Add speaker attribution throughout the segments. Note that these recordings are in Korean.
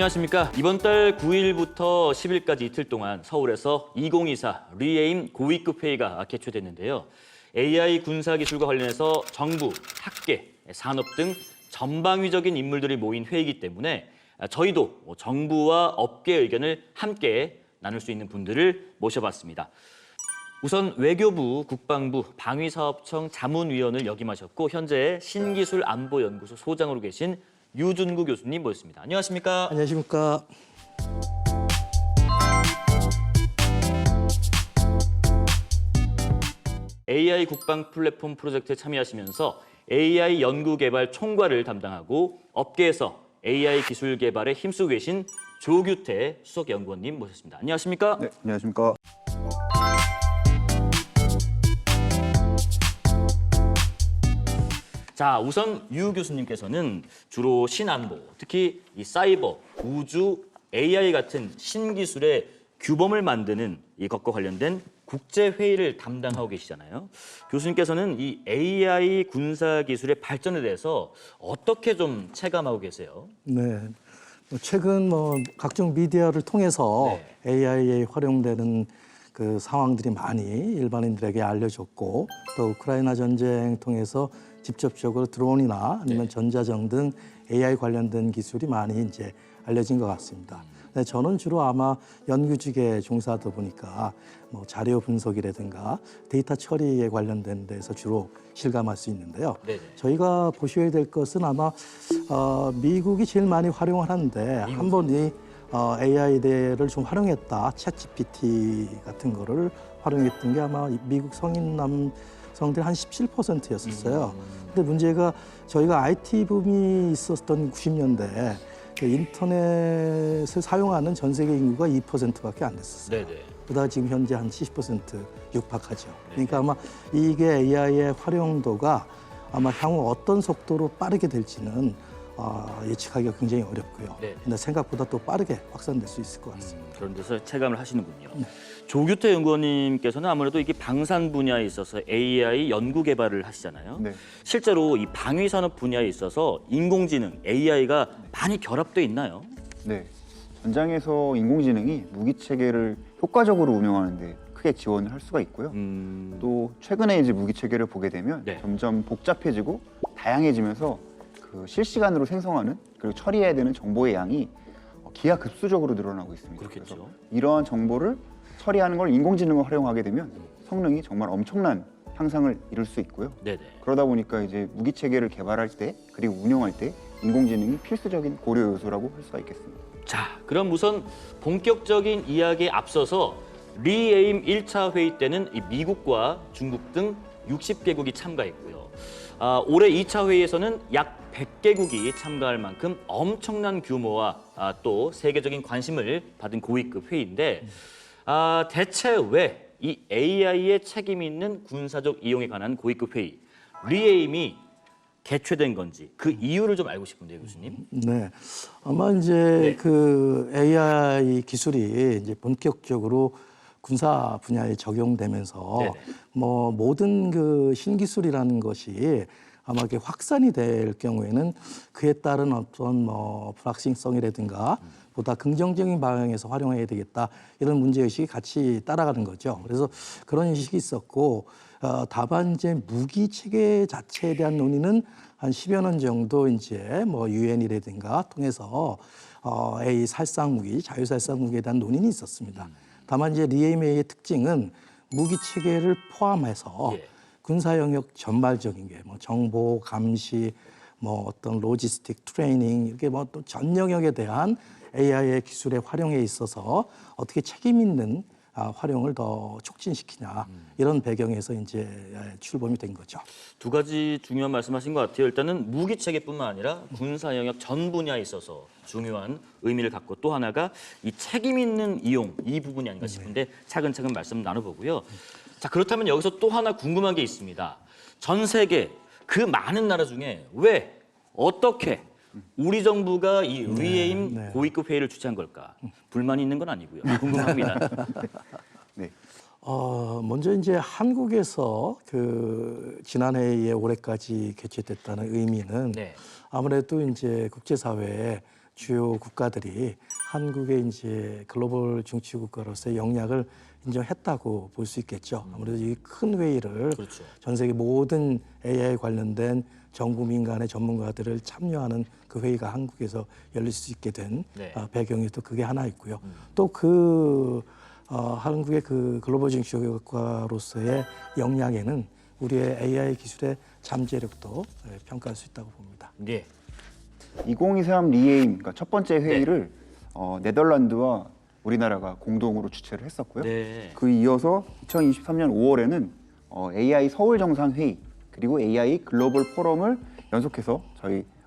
Speaker 1: 안녕하십니까. 이번 달 9일부터 10일까지 이틀 동안 서울에서 2024 리에임 고위급 회의가 개최됐는데요. AI 군사기술과 관련해서 정부, 학계, 산업 등 전방위적인 인물들이 모인 회의이기 때문에 저희도 정부와 업계 의견을 함께 나눌 수 있는 분들을 모셔봤습니다. 우선 외교부, 국방부, 방위사업청 자문위원을 역임하셨고 현재 신기술안보연구소 소장으로 계신 유준구 교수님 모셨습니다. 안녕하십니까?
Speaker 2: 안녕하십니까?
Speaker 1: AI 국방 플랫폼 프로젝트에 참여하시면서 AI 연구 개발 총괄을 담당하고 업계에서 AI 기술 개발에 힘쓰고 계신 조규태 수석연구원님 모셨습니다. 안녕하십니까?
Speaker 3: 네, 안녕하십니까?
Speaker 1: 자, 우선 유 교수님께서는 주로 신안보, 특히 이 사이버, 우주, AI 같은 신기술의 규범을 만드는 이것과 관련된 국제회의를 담당하고 계시잖아요. 교수님께서는 이 AI 군사기술의 발전에 대해서 어떻게 좀 체감하고 계세요?
Speaker 2: 네. 최근 각종 미디어를 통해서 AI에 활용되는 그 상황들이 많이 일반인들에게 알려졌고 또 우크라이나 전쟁 통해서 직접적으로 드론이나 아니면 전자정 등 AI 관련된 기술이 많이 이제 알려진 것 같습니다. 네, 저는 주로 아마 연구직에 종사하다 보니까 자료 분석이라든가 데이터 처리에 관련된 데서 주로 실감할 수 있는데요. 저희가 보셔야 될 것은 아마 미국이 제일 많이 활용을 하는데 한 번이 AI를 좀 활용했다. 챗GPT 같은 거를 활용했던 게 아마 미국 성인 남성들 한 17%였었어요. 근데 문제가 저희가 IT 붐이 있었던 90년대 인터넷을 사용하는 전 세계 인구가 2%밖에 안 됐었어요. 그러다 지금 현재 한 70% 육박하죠. 그러니까 아마 이게 AI의 활용도가 아마 향후 어떤 속도로 빠르게 될지는 예측하기가 굉장히 어렵고요. 근데 생각보다 또 빠르게 확산될 수 있을 것 같습니다.
Speaker 1: 그런 데서 체감을 하시는군요. 조규태 연구원님께서는 아무래도 이게 방산 분야에 있어서 AI 연구 개발을 하시잖아요.
Speaker 3: 네.
Speaker 1: 실제로 이 방위 산업 분야에 있어서 인공지능, AI가 많이 결합돼 있나요?
Speaker 3: 네. 전장에서 인공지능이 무기 체계를 효과적으로 운영하는데 크게 지원을 할 수가 있고요. 또 최근에 이제 무기 체계를 보게 되면 점점 복잡해지고 다양해지면서 그 실시간으로 생성하는 그리고 처리해야 되는 정보의 양이 기하급수적으로 늘어나고 있습니다.
Speaker 1: 그렇겠죠.
Speaker 3: 그래서 이러한 정보를 처리하는 걸 인공지능을 활용하게 되면 성능이 정말 엄청난 향상을 이룰 수 있고요. 그러다 보니까 이제 무기 체계를 개발할 때 그리고 운영할 때 인공지능이 필수적인 고려 요소라고 할 수가 있겠습니다.
Speaker 1: 자, 그럼 우선 본격적인 이야기에 앞서서 리에임 1차 회의 때는 이 미국과 중국 등 60개국이 참가했고요. 올해 2차 회의에서는 약 100개국이 참가할 만큼 엄청난 규모와 또 세계적인 관심을 받은 고위급 회의인데 대체 왜 이 AI의 책임 있는 군사적 이용에 관한 고위급 회의 리에임이 개최된 건지 그 이유를 좀 알고 싶은데요, 교수님.
Speaker 2: 네, 아마 이제 그 AI 기술이 이제 본격적으로 군사 분야에 적용되면서 모든 그 신기술이라는 것이 아마 이게 확산이 될 경우에는 그에 따른 어떤 불확실성이라든가 보다 긍정적인 방향에서 활용해야 되겠다 이런 문제의식이 같이 따라가는 거죠. 그래서 그런 인식이 있었고 다만 이제 무기 체계 자체에 대한 논의는 한 10여 년 정도 이제 유엔이라든가 통해서 A 살상 무기, 자유살상 무기에 대한 논의는 있었습니다. 다만 이제 리에임의 특징은 무기 체계를 포함해서 군사 영역 전반적인 게 정보, 감시, 어떤 로지스틱, 트레이닝 이렇게 또 전 영역에 대한 AI의 기술의 활용에 있어서 어떻게 책임 있는 활용을 더 촉진시키냐 이런 배경에서 이제 출범이 된 거죠.
Speaker 1: 두 가지 중요한 말씀하신 것 같아요. 일단은 무기 체계뿐만 아니라 군사 영역 전 분야에 있어서 중요한 의미를 갖고 또 하나가 이 책임 있는 이용 이 부분이 아닌가 싶은데 차근차근 말씀 나눠보고요. 자, 그렇다면 여기서 또 하나 궁금한 게 있습니다. 전 세계 그 많은 나라 중에 왜 어떻게 우리 정부가 이 리에임 고위급 회의를 주최한 걸까? 불만이 있는 건 아니고요. 궁금합니다.
Speaker 2: 먼저 이제 한국에서 그 지난해에 올해까지 개최됐다는 의미는 아무래도 이제 국제사회에 주요 국가들이 한국의 이제 글로벌 중추 국가로서의 역량을 인정했다고 볼 수 있겠죠. 아무래도 이 큰 회의를
Speaker 1: 그렇죠.
Speaker 2: 전 세계 모든 AI 관련된 정부 민간의 전문가들을 참여하는 그 회의가 한국에서 열릴 수 있게 된
Speaker 1: 네.
Speaker 2: 배경이 또 그게 하나 있고요. 또 그 한국의 그 글로벌 중추국가로서의 역량에는 우리의 AI 기술의 잠재력도 평가할 수 있다고 봅니다.
Speaker 1: 네.
Speaker 3: 2023 리에임, 그러니까 첫 번째 회의를 네덜란드와 우리나라가 공동으로 주최를 했었고요.
Speaker 1: 네.
Speaker 3: 그 이어서 2023년 5월에는 AI 서울 정상회의 그리고 AI 글로벌 포럼을 연속해서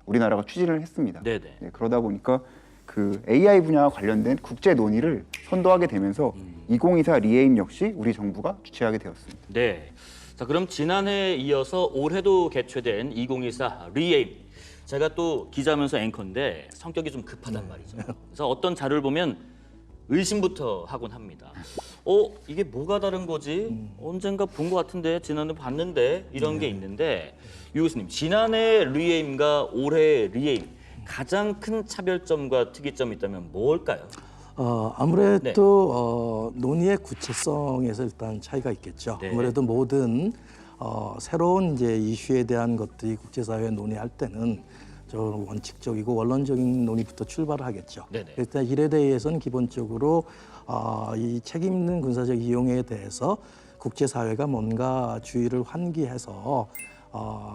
Speaker 3: 우리나라가 추진을 했습니다.
Speaker 1: 네네.
Speaker 3: 네, 그러다 보니까 그 AI 분야와 관련된 국제 논의를 선도하게 되면서 2024 리에임 역시 우리 정부가 주최하게 되었습니다.
Speaker 1: 네. 자, 그럼 지난해에 이어서 올해도 개최된 2024 리에임. 제가 또 기자면서 앵커인데 성격이 좀 급하단 말이죠. 그래서 어떤 자료를 보면 의심부터 하곤 합니다. 이게 뭐가 다른 거지? 언젠가 본 것 같은데 지난해 봤는데 이런 게 있는데 유 교수님, 지난해 리에임과 올해 리에임 가장 큰 차별점과 특이점이 있다면 뭘까요?
Speaker 2: 아무래도 논의의 구체성에서 일단 차이가 있겠죠.
Speaker 1: 네.
Speaker 2: 아무래도 모든 새로운 이제 이슈에 대한 것들이 국제사회에 논의할 때는 저 원칙적이고 원론적인 논의부터 출발을 하겠죠.
Speaker 1: 네네.
Speaker 2: 일단 이에 대해서는 기본적으로 이 책임 있는 군사적 이용에 대해서 국제사회가 뭔가 주의를 환기해서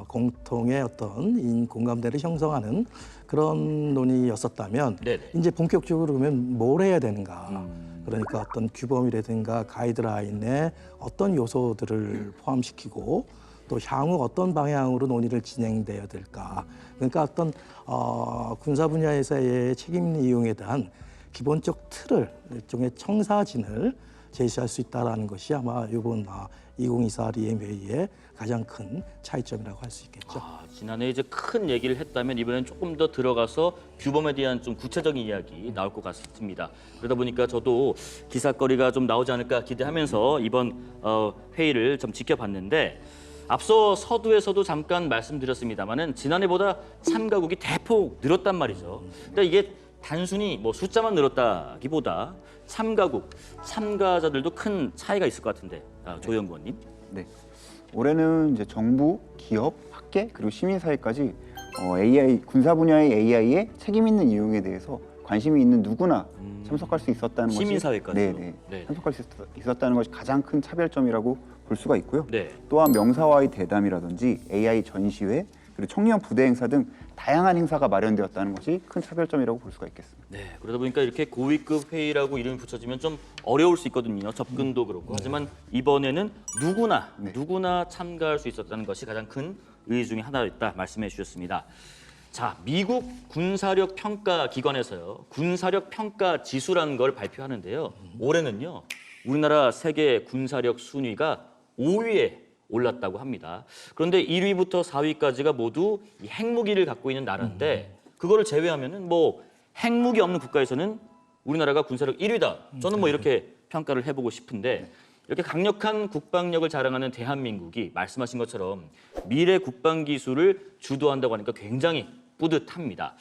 Speaker 2: 공통의 어떤 공감대를 형성하는 그런 논의였었다면
Speaker 1: 네네.
Speaker 2: 이제 본격적으로 그러면 뭘 해야 되는가? 그러니까 어떤 규범이라든가 가이드라인에 어떤 요소들을 포함시키고 또 향후 어떤 방향으로 논의를 진행돼야 될까? 그러니까 어떤 군사 분야에서의 책임 있는 이용에 대한 기본적 틀을 일종의 청사진을 제시할 수 있다라는 것이 아마 이번 2024 리엠 회의의 가장 큰 차이점이라고 할 수 있겠죠.
Speaker 1: 지난해 이제 큰 얘기를 했다면 이번엔 조금 더 들어가서 규범에 대한 좀 구체적인 이야기 나올 것 같습니다. 그러다 보니까 저도 기사거리가 좀 나오지 않을까 기대하면서 이번 회의를 좀 지켜봤는데 앞서 서두에서도 잠깐 말씀드렸습니다만은 지난해보다 참가국이 대폭 늘었단 말이죠. 근데 이게 단순히 뭐 숫자만 늘었다기보다 참가자들도 큰 차이가 있을 것 같은데 조 연구원님.
Speaker 3: 네. 올해는 이제 정부, 기업, 학계 그리고 시민사회까지 AI 군사 분야의 AI의 책임 있는 이용에 대해서 관심이 있는 누구나 참석할 수 있었다는 것이
Speaker 1: 시민사회까지요? 네.
Speaker 3: 참석할 수 있었다는 것이 가장 큰 차별점이라고 볼 수가 있고요.
Speaker 1: 네.
Speaker 3: 또한 명사와의 대담이라든지 AI 전시회 그리고 청년 부대 행사 등 다양한 행사가 마련되었다는 것이 큰 차별점이라고 볼 수가 있겠습니다.
Speaker 1: 네, 그러다 보니까 이렇게 고위급 회의라고 이름이 붙여지면 좀 어려울 수 있거든요. 접근도 그렇고. 하지만 이번에는 누구나 참가할 수 있었다는 것이 가장 큰 의의 중에 하나였다 말씀해 주셨습니다. 자, 미국 군사력 평가 기관에서요. 군사력 평가 지수라는 걸 발표하는데요. 올해는요. 우리나라 세계 군사력 순위가 5위에 올랐다고 합니다. 그런데 1위부터 4위까지가 모두 이 핵무기를 갖고 있는 나라인데 그거를 제외하면은 뭐 핵무기 없는 국가에서는 우리나라가 군사력 1위다. 저는 뭐 이렇게 평가를 해보고 싶은데 이렇게 강력한 국방력을 자랑하는 대한민국이 말씀하신 것처럼 미래 국방 기술을 주도한다고 하니까 굉장히 뿌듯합니다.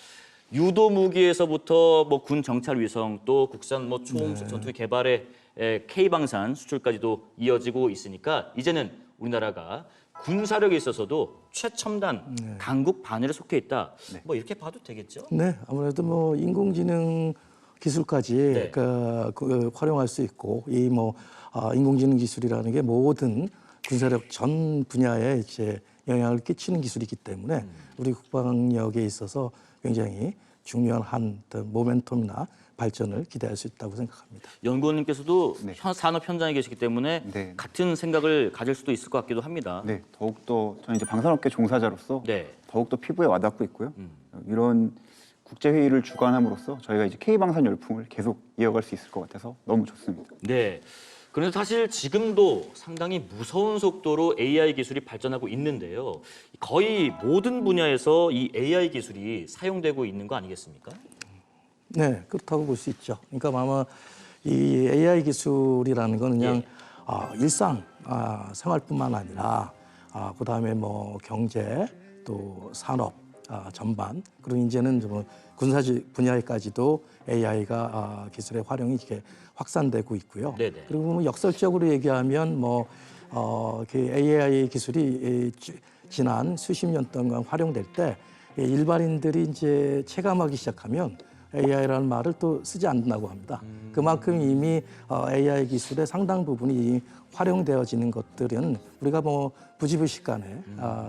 Speaker 1: 유도 무기에서부터 뭐 군 정찰 위성 또 국산 뭐 초음속 전투기 개발에 K 방산 수출까지도 이어지고 있으니까 이제는 우리나라가 군사력에 있어서도 최첨단 강국 반열에 속해 있다. 뭐 이렇게 봐도 되겠죠?
Speaker 2: 네, 아무래도 뭐 인공지능 기술까지 활용할 수 있고 이 인공지능 기술이라는 게 모든 군사력 전 분야에 이제 영향을 끼치는 기술이기 때문에 우리 국방력에 있어서 굉장히 중요한 한 모멘텀이나 발전을 기대할 수 있다고 생각합니다.
Speaker 1: 연구원님께서도 산업 현장에 계시기 때문에 같은 생각을 가질 수도 있을 것 같기도 합니다.
Speaker 3: 네, 더욱더 저는 이제 방산업계 종사자로서
Speaker 1: 네.
Speaker 3: 더욱더 피부에 와닿고 있고요. 이런 국제회의를 주관함으로써 저희가 이제 K방산 열풍을 계속 이어갈 수 있을 것 같아서 너무 좋습니다.
Speaker 1: 네. 그런데 사실 지금도 상당히 무서운 속도로 AI 기술이 발전하고 있는데요. 거의 모든 분야에서 이 AI 기술이 사용되고 있는 거 아니겠습니까?
Speaker 2: 네, 그렇다고 볼 수 있죠. 그러니까 아마 이 AI 기술이라는 건 그냥 일상 생활뿐만 아니라 그다음에 뭐 경제 또 산업 전반 그리고 이제는 좀 군사 분야에까지도 AI가 기술의 활용이 이렇게 확산되고 있고요.
Speaker 1: 네네.
Speaker 2: 그리고 뭐 역설적으로 얘기하면 그 AI 기술이 지난 수십 년 동안 활용될 때 일반인들이 이제 체감하기 시작하면 AI라는 말을 또 쓰지 않는다고 합니다. 그만큼 이미 AI 기술의 상당 부분이 활용되어지는 것들은 우리가 뭐 부지불식간에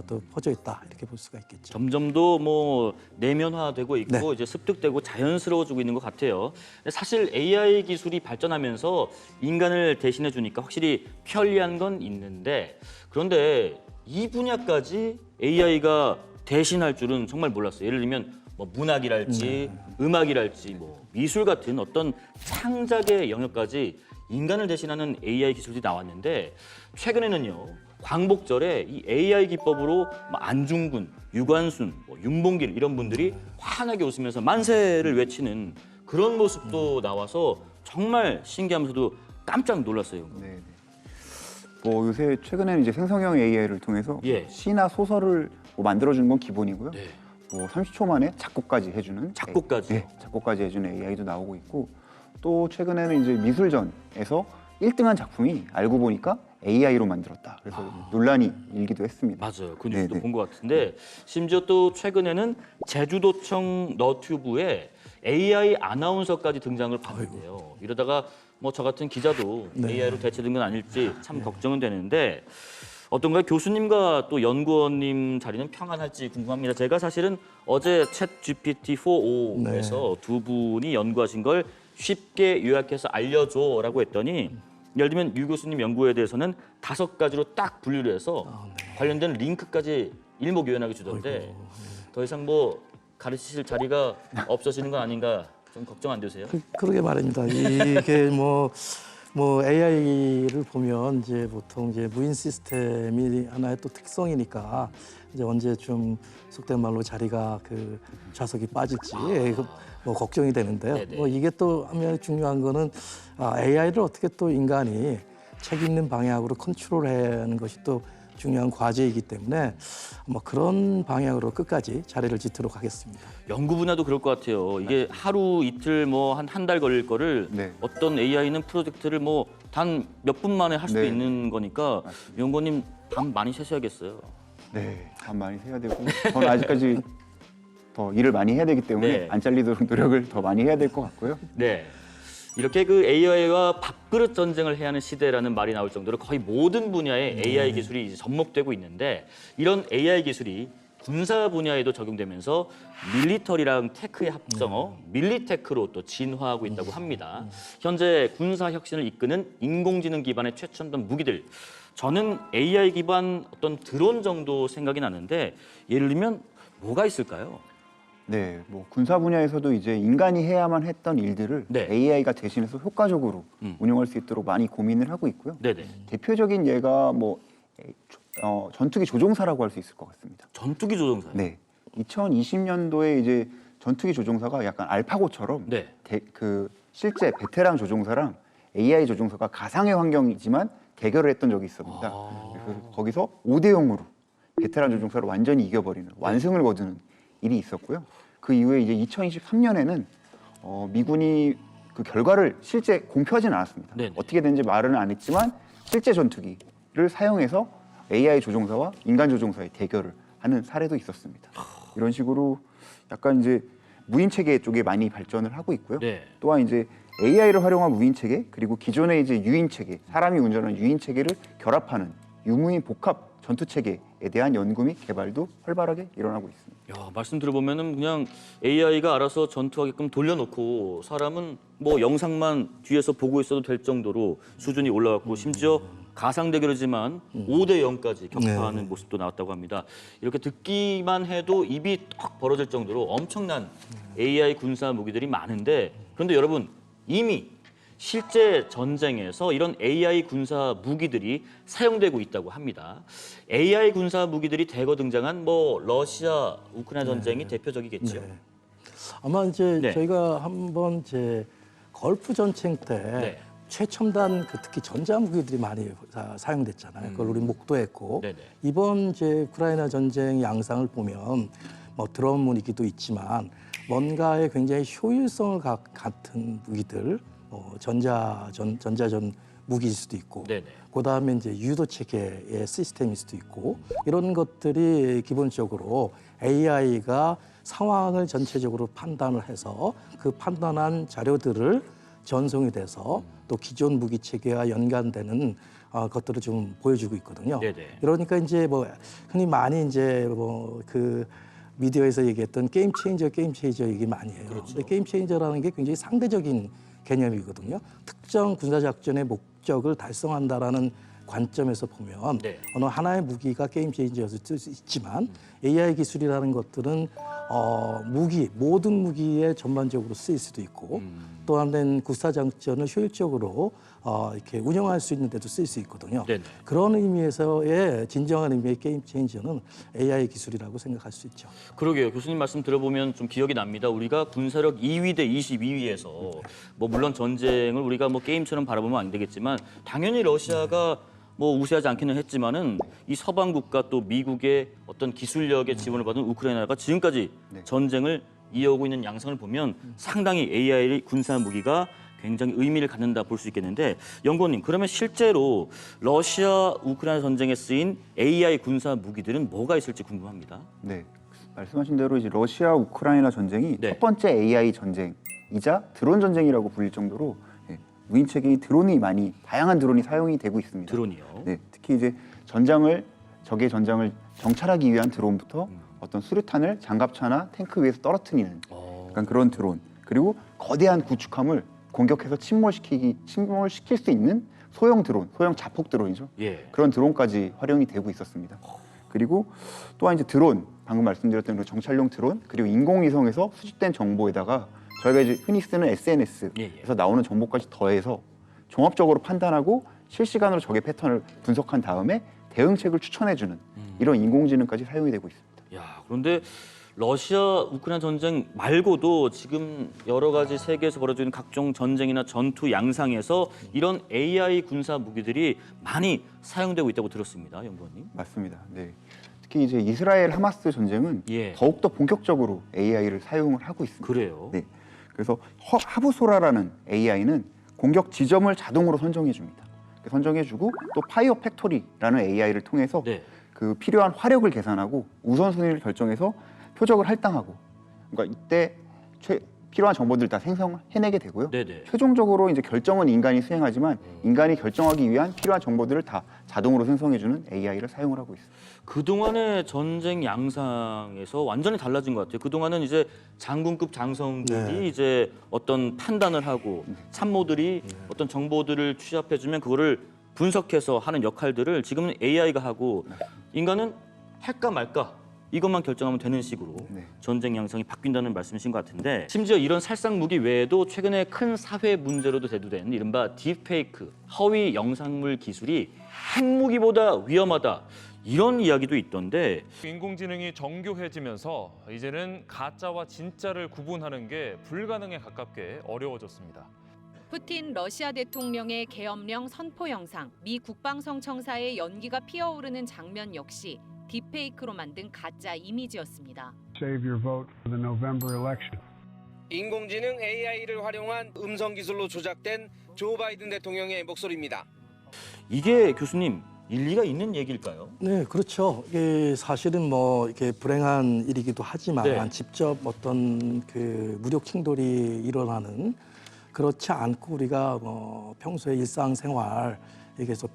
Speaker 2: 또 퍼져 있다 이렇게 볼 수가 있겠죠.
Speaker 1: 점점 더 뭐 내면화되고 있고
Speaker 2: 네.
Speaker 1: 이제 습득되고 자연스러워지고 있는 것 같아요. 사실 AI 기술이 발전하면서 인간을 대신해 주니까 확실히 편리한 건 있는데 그런데 이 분야까지 AI가 대신할 줄은 정말 몰랐어요. 예를 들면 뭐 문학이랄지 음악이랄지 뭐 미술 같은 어떤 창작의 영역까지 인간을 대신하는 AI 기술이 나왔는데 최근에는요 광복절에 이 AI 기법으로 뭐 안중근, 유관순, 뭐 윤봉길 이런 분들이 환하게 웃으면서 만세를 외치는 그런 모습도 나와서 정말 신기하면서도 깜짝 놀랐어요.
Speaker 3: 네. 뭐 요새 최근에는 이제 생성형 AI를 통해서
Speaker 1: 예.
Speaker 3: 시나 소설을 뭐 만들어주는 건 기본이고요.
Speaker 1: 네.
Speaker 3: 뭐 30초 만에 작곡까지 해주는
Speaker 1: 작곡까지요?
Speaker 3: 네, 작곡까지 해주는 AI도 나오고 있고 또 최근에는 이제 미술전에서 1등한 작품이 알고 보니까 AI로 만들었다. 그래서 논란이 일기도 했습니다.
Speaker 1: 맞아요. 그 뉴스도
Speaker 3: 네네.
Speaker 1: 본 것 같은데 심지어 또 최근에는 제주도청 너튜브에 AI 아나운서까지 등장을 봤는데요. 이러다가 뭐 저 같은 기자도 AI로 대체된 건 아닐지 참 걱정은 되는데 어떤가요? 교수님과 또 연구원님 자리는 평안할지 궁금합니다. 제가 사실은 어제 챗 GPT-4o에서 두 분이 연구하신 걸 쉽게 요약해서 알려줘라고 했더니 예를 들면 유 교수님 연구에 대해서는 5가지로 딱 분류를 해서 관련된 링크까지 일목요연하게 주던데 더 이상 뭐 가르치실 자리가 없어지는 건 아닌가 좀 걱정 안 되세요?
Speaker 2: 그러게 말입니다. 이게 뭐 AI를 보면 이제 보통 이제 무인 시스템이 하나의 또 특성이니까 이제 언제쯤 속된 말로 자리가 그 좌석이 빠질지 뭐 걱정이 되는데요.
Speaker 1: 네네.
Speaker 2: 뭐 이게 또 하면 중요한 거는 AI를 어떻게 또 인간이 책 있는 방향으로 컨트롤하는 것이 또 중요한 과제이기 때문에 뭐 그런 방향으로 끝까지 자리를 짓도록 하겠습니다.
Speaker 1: 연구 분야도 그럴 것 같아요. 이게 하루 이틀 뭐 한 달 걸릴 거를
Speaker 3: 네.
Speaker 1: 어떤 AI는 프로젝트를 뭐 단 몇 분 만에 할 수도
Speaker 3: 네.
Speaker 1: 있는 거니까
Speaker 3: 맞습니다.
Speaker 1: 연구원님 밤 많이 새셔야겠어요.
Speaker 3: 네, 밥 많이 해야 되고 저는 아직까지 더 일을 많이 해야 되기 때문에
Speaker 1: 네.
Speaker 3: 안 잘리도록 노력을 더 많이 해야 될 것 같고요.
Speaker 1: 네. 이렇게 그 AI와 밥그릇 전쟁을 해야 하는 시대라는 말이 나올 정도로 거의 모든 분야에 AI 기술이 이제 접목되고 있는데 이런 AI 기술이 군사 분야에도 적용되면서 밀리터리랑 테크의 합성어 밀리테크로 또 진화하고 있다고 합니다. 현재 군사 혁신을 이끄는 인공지능 기반의 최첨단 무기들. 저는 AI 기반 어떤 드론 정도 생각이 나는데 예를 들면 뭐가 있을까요?
Speaker 3: 네, 뭐 군사 분야에서도 이제 인간이 해야만 했던 일들을
Speaker 1: 네.
Speaker 3: AI가 대신해서 효과적으로 운용할 수 있도록 많이 고민을 하고 있고요.
Speaker 1: 네네.
Speaker 3: 대표적인 예가 뭐 전투기 조종사라고 할 수 있을 것 같습니다.
Speaker 1: 전투기 조종사요?
Speaker 3: 네, 2020년도에 이제 전투기 조종사가 약간 알파고처럼
Speaker 1: 네.
Speaker 3: 그 실제 베테랑 조종사랑 AI 조종사가 가상의 환경이지만 대결을 했던 적이 있습니다. 그래서 거기서 5대 0으로 베테랑 조종사를 완전히 이겨버리는 완승을 거두는 일이 있었고요. 그 이후에 이제 2023년에는 미군이 그 결과를 실제 공표하지는 않았습니다.
Speaker 1: 네네.
Speaker 3: 어떻게 된지 말은 안 했지만 실제 전투기를 사용해서 AI 조종사와 인간 조종사의 대결을 하는 사례도 있었습니다. 이런 식으로 약간 이제 무인 체계 쪽에 많이 발전을 하고 있고요.
Speaker 1: 네.
Speaker 3: 또한 이제 AI를 활용한 무인 체계 그리고 기존의 이제 유인 체계, 사람이 운전하는 유인 체계를 결합하는 유무인 복합 전투 체계에 대한 연구 및 개발도 활발하게 일어나고 있습니다.
Speaker 1: 야, 말씀 들어보면은 그냥 AI가 알아서 전투하게끔 돌려놓고 사람은 뭐 영상만 뒤에서 보고 있어도 될 정도로 수준이 올라갔고 심지어 가상 대결이지만 5대 0까지 격파하는 모습도 나왔다고 합니다. 이렇게 듣기만 해도 입이 떡 벌어질 정도로 엄청난 AI 군사 무기들이 많은데 그런데 여러분 이미 실제 전쟁에서 이런 AI 군사 무기들이 사용되고 있다고 합니다. AI 군사 무기들이 대거 등장한 뭐 러시아 우크라이나 전쟁이 대표적이겠죠.
Speaker 2: 네. 아마 이제
Speaker 1: 네.
Speaker 2: 저희가 한번 이제 걸프 전쟁 때
Speaker 1: 네.
Speaker 2: 최첨단 특히 전자무기들이 많이 사용됐잖아요. 그걸 우리 목도했고
Speaker 1: 네네.
Speaker 2: 이번 이제 우크라이나 전쟁 양상을 보면 뭐 드론 무기도 있지만 뭔가에 굉장히 효율성을 갖은 무기들, 전자전 무기일 수도 있고,
Speaker 1: 네네.
Speaker 2: 그다음에 이제 유도 체계의 시스템일 수도 있고, 이런 것들이 기본적으로 AI가 상황을 전체적으로 판단을 해서 그 판단한 자료들을 전송이 돼서 또 기존 무기 체계와 연관되는 것들을 좀 보여주고 있거든요.
Speaker 1: 네네.
Speaker 2: 그러니까 이제 뭐 흔히 많이 이제 뭐 그 미디어에서 얘기했던 게임 체인저 얘기 많이 해요.
Speaker 1: 그렇죠.
Speaker 2: 근데 게임 체인저라는 게 굉장히 상대적인 개념이거든요. 특정 군사 작전의 목적을 달성한다라는 관점에서 보면
Speaker 1: 네.
Speaker 2: 어느 하나의 무기가 게임 체인저였을 수 있지만 AI 기술이라는 것들은 모든 무기에 전반적으로 쓰일 수도 있고 또 한는 국사 작전을 효율적으로 이렇게 운영할 수 있는 데도 쓸 수 있거든요.
Speaker 1: 네네.
Speaker 2: 그런 의미에서의 진정한 의미의 게임 체인저는 AI 기술이라고 생각할 수 있죠.
Speaker 1: 그러게요. 교수님 말씀 들어보면 좀 기억이 납니다. 우리가 군사력 2위 대 22위에서 뭐 물론 전쟁을 우리가 뭐 게임처럼 바라보면 안 되겠지만 당연히 러시아가 뭐 우세하지 않기는 했지만은 이 서방 국가 또 미국의 어떤 기술력의 지원을 받은 우크라이나가 지금까지 전쟁을 이어오고 있는 양상을 보면 상당히 AI 군사 무기가 굉장히 의미를 갖는다 볼 수 있겠는데 연구원님 그러면 실제로 러시아 우크라이나 전쟁에 쓰인 AI 군사 무기들은 뭐가 있을지 궁금합니다.
Speaker 3: 네, 말씀하신 대로 이제 러시아 우크라이나 전쟁이
Speaker 1: 네.
Speaker 3: 첫 번째 AI 전쟁이자 드론 전쟁이라고 불릴 정도로 무인 체계의 다양한 드론이 사용이 되고 있습니다.
Speaker 1: 드론이요.
Speaker 3: 네, 특히 이제 적의 전장을 정찰하기 위한 드론부터 어떤 수류탄을 장갑차나 탱크 위에서 떨어뜨리는 약간 그런 드론, 그리고 거대한 구축함을 공격해서 침몰시킬 수 있는 소형 드론, 소형 자폭 드론이죠.
Speaker 1: 예.
Speaker 3: 그런 드론까지 활용이 되고 있었습니다. 그리고 또한 이제 드론, 방금 말씀드렸던 그 정찰용 드론, 그리고 인공위성에서 수집된 정보에다가 저희가 이제 흔히 쓰는 SNS에서 나오는 정보까지 더해서 종합적으로 판단하고 실시간으로 적의 패턴을 분석한 다음에 대응책을 추천해주는 이런 인공지능까지 사용이 되고 있습니다.
Speaker 1: 야, 그런데 러시아 우크라이나 전쟁 말고도 지금 여러 가지 세계에서 벌어지고 있는 각종 전쟁이나 전투 양상에서 이런 AI 군사 무기들이 많이 사용되고 있다고 들었습니다, 연구원님.
Speaker 3: 맞습니다. 네. 특히 이제 이스라엘 하마스 전쟁은
Speaker 1: 예.
Speaker 3: 더욱더 본격적으로 AI를 사용을 하고 있습니다.
Speaker 1: 그래요?
Speaker 3: 네. 그래서 하부소라라는 AI는 공격 지점을 자동으로 선정해 줍니다. 선정해주고 또 파이어 팩토리라는 AI를 통해서
Speaker 1: 네.
Speaker 3: 그 필요한 화력을 계산하고 우선순위를 결정해서 표적을 할당하고, 그러니까 이때 필요한 정보들 다 생성해내게 되고요.
Speaker 1: 네네.
Speaker 3: 최종적으로 이제 결정은 인간이 수행하지만 인간이 결정하기 위한 필요한 정보들을 다 자동으로 생성해주는 AI를 사용을 하고 있습니다.
Speaker 1: 그동안의 전쟁 양상에서 완전히 달라진 것 같아요. 그동안은 이제 장군급 장성들이 이제 어떤 판단을 하고 참모들이 어떤 정보들을 취합해주면 그거를 분석해서 하는 역할들을 지금은 AI가 하고 인간은 할까 말까 이것만 결정하면 되는 식으로 전쟁 양상이 바뀐다는 말씀이신 것 같은데 심지어 이런 살상 무기 외에도 최근에 큰 사회 문제로도 대두된 이른바 딥페이크, 허위 영상물 기술이 핵무기보다 위험하다 이런 이야기도 있던데
Speaker 4: 인공지능이 정교해지면서 이제는 가짜와 진짜를 구분하는 게 불가능에 가깝게 어려워졌습니다.
Speaker 5: 푸틴 러시아 대통령의 계엄령 선포 영상, 미 국방성청사의 연기가 피어오르는 장면 역시 딥페이크로 만든 가짜 이미지였습니다.
Speaker 6: Save your vote for the November election.
Speaker 7: 인공지능 AI를 활용한 음성 기술로 조작된 조 바이든 대통령의 목소리입니다.
Speaker 1: 이게 교수님 일리가 있는 얘기일까요?
Speaker 2: 네, 그렇죠. 이게 사실은 뭐 이렇게 불행한 일이기도 하지만
Speaker 1: 네.
Speaker 2: 직접 어떤 그 무력 충돌이 일어나는 그렇지 않고 우리가 뭐 평소에 일상생활에서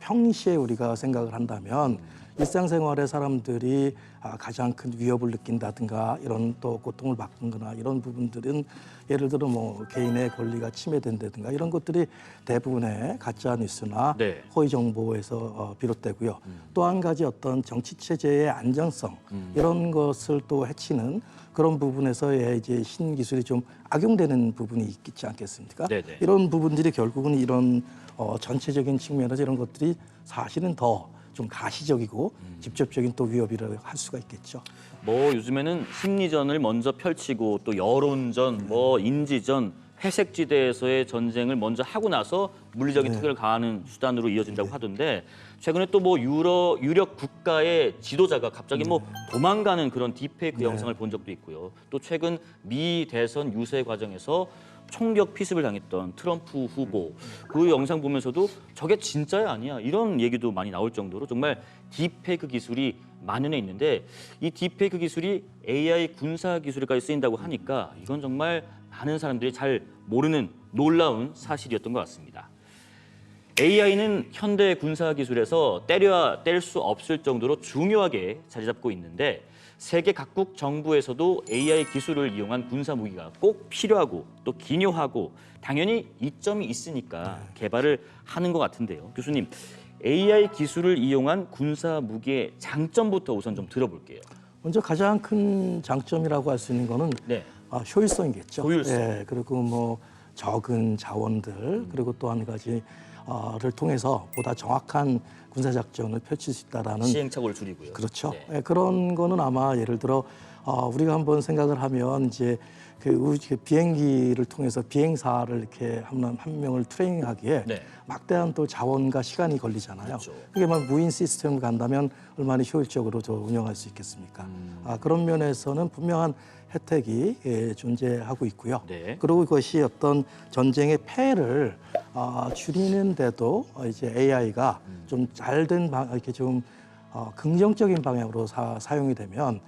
Speaker 2: 평시에 우리가 생각을 한다면 일상생활에 사람들이 가장 큰 위협을 느낀다든가 이런 또 고통을 받거나 이런 부분들은 예를 들어 뭐 개인의 권리가 침해된다든가 이런 것들이 대부분의 가짜 뉴스나
Speaker 1: 네.
Speaker 2: 허위 정보에서 비롯되고요. 또 한 가지 어떤 정치 체제의 안정성 이런 것을 또 해치는 그런 부분에서의 이제 신기술이 좀 악용되는 부분이 있지 않겠습니까?
Speaker 1: 네네.
Speaker 2: 이런 부분들이 결국은 이런 전체적인 측면에서 이런 것들이 사실은 더 좀 가시적이고 직접적인 또 위협이라고 할 수가 있겠죠.
Speaker 1: 뭐 요즘에는 심리전을 먼저 펼치고 또 여론전, 뭐 인지전, 회색지대에서의 전쟁을 먼저 하고 나서 물리적인 타격을 가하는 수단으로 이어진다고 하던데 최근에 또 뭐 유력 국가의 지도자가 갑자기 뭐 도망가는 그런 딥페이크 영상을 본 적도 있고요. 또 최근 미 대선 유세 과정에서 총격 피습을 당했던 트럼프 후보 그 영상 보면서도 저게 진짜야 아니야 이런 얘기도 많이 나올 정도로 정말 딥페이크 기술이 만연해 있는데 이 딥페이크 기술이 AI 군사 기술에까지 쓰인다고 하니까 이건 정말 많은 사람들이 잘 모르는 놀라운 사실이었던 것 같습니다. AI는 현대 군사 기술에서 때려야 뗄 수 없을 정도로 중요하게 자리 잡고 있는데 세계 각국 정부에서도 AI 기술을 이용한 군사 무기가 꼭 필요하고 또 기묘하고 당연히 이점이 있으니까 개발을 하는 것 같은데요. 교수님, AI 기술을 이용한 군사 무기의 장점부터 우선 좀 들어볼게요.
Speaker 2: 먼저 가장 큰 장점이라고 할 수 있는 거는
Speaker 1: 네.
Speaker 2: 효율성이겠죠.
Speaker 1: 효율성.
Speaker 2: 예, 그리고 뭐 적은 자원들 그리고 또 한 가지를 통해서 보다 정확한 군사 작전을 펼칠 수 있다라는
Speaker 1: 시행착오를 줄이고요.
Speaker 2: 그렇죠.
Speaker 1: 네.
Speaker 2: 예, 그런 거는 아마 예를 들어 우리가 한번 생각을 하면 이제 그 비행기를 통해서 비행사를 이렇게 한 명을 트레이닝하기에
Speaker 1: 네.
Speaker 2: 막대한 또 자원과 시간이 걸리잖아요.
Speaker 1: 그렇죠.
Speaker 2: 그게 막 무인 시스템을 간다면 얼마나 효율적으로 저 운영할 수 있겠습니까? 그런 면에서는 분명한 혜택이 존재하고 있고요.
Speaker 1: 네.
Speaker 2: 그리고 그것이 어떤 전쟁의 폐해를 줄이는데도 이제 AI가 좀 잘된 이렇게 좀 긍정적인 방향으로 사용이 되면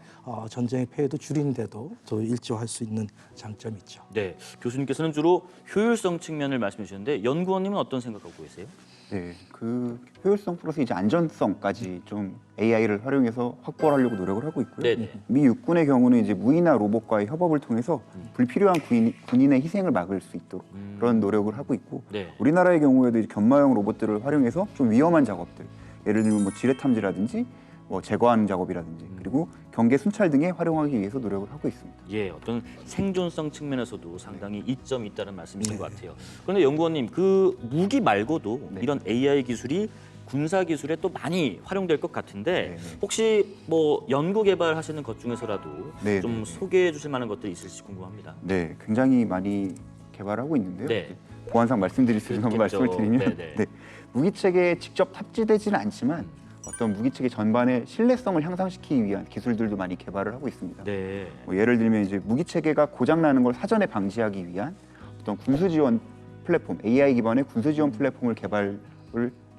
Speaker 2: 전쟁의 폐해도 줄이는데도 또 일조할 수 있는 장점이 있죠.
Speaker 1: 네, 교수님께서는 주로 효율성 측면을 말씀해 주셨는데 연구원님은 어떤 생각하고 계세요?
Speaker 3: 네, 그 효율성 플러스 이제 안전성까지 좀 AI를 활용해서 확보를 하려고 노력을 하고 있고요.
Speaker 1: 네네.
Speaker 3: 미 육군의 경우는 이제 무인화 로봇과의 협업을 통해서 불필요한 군인의 희생을 막을 수 있도록 그런 노력을 하고 있고,
Speaker 1: 네.
Speaker 3: 우리나라의 경우에도 이제 견마형 로봇들을 활용해서 좀 위험한 작업들, 예를 들면 뭐 지뢰 탐지라든지 뭐 제거하는 작업이라든지 그리고 경계 순찰 등에 활용하기 위해서 노력을 하고 있습니다.
Speaker 1: 예, 어떤 생존성 측면에서도 상당히 이점이 있다는 말씀이신 것 같아요. 그런데 연구원님, 그 무기 말고도 이런 AI 기술이 군사 기술에 또 많이 활용될 것 같은데 혹시 뭐 연구 개발하시는 것 중에서라도
Speaker 3: 네,
Speaker 1: 좀
Speaker 3: 네.
Speaker 1: 소개해 주실 만한 것들이 있을지 궁금합니다.
Speaker 3: 네, 굉장히 많이 개발하고 있는데요.
Speaker 1: 네.
Speaker 3: 보안상 말씀드릴 수 있는 한번
Speaker 1: 그렇겠죠.
Speaker 3: 말씀을 드리면
Speaker 1: 네네.
Speaker 3: 네, 무기체계에 직접 탑재되지는 않지만 어떤 무기체계 전반의 신뢰성을 향상시키기 위한 기술들도 많이 개발을 하고 있습니다.
Speaker 1: 네.
Speaker 3: 뭐 예를 들면 이제 무기체계가 고장나는 걸 사전에 방지하기 위한 어떤 군수 지원 플랫폼, AI 기반의 군수 지원 플랫폼을 개발을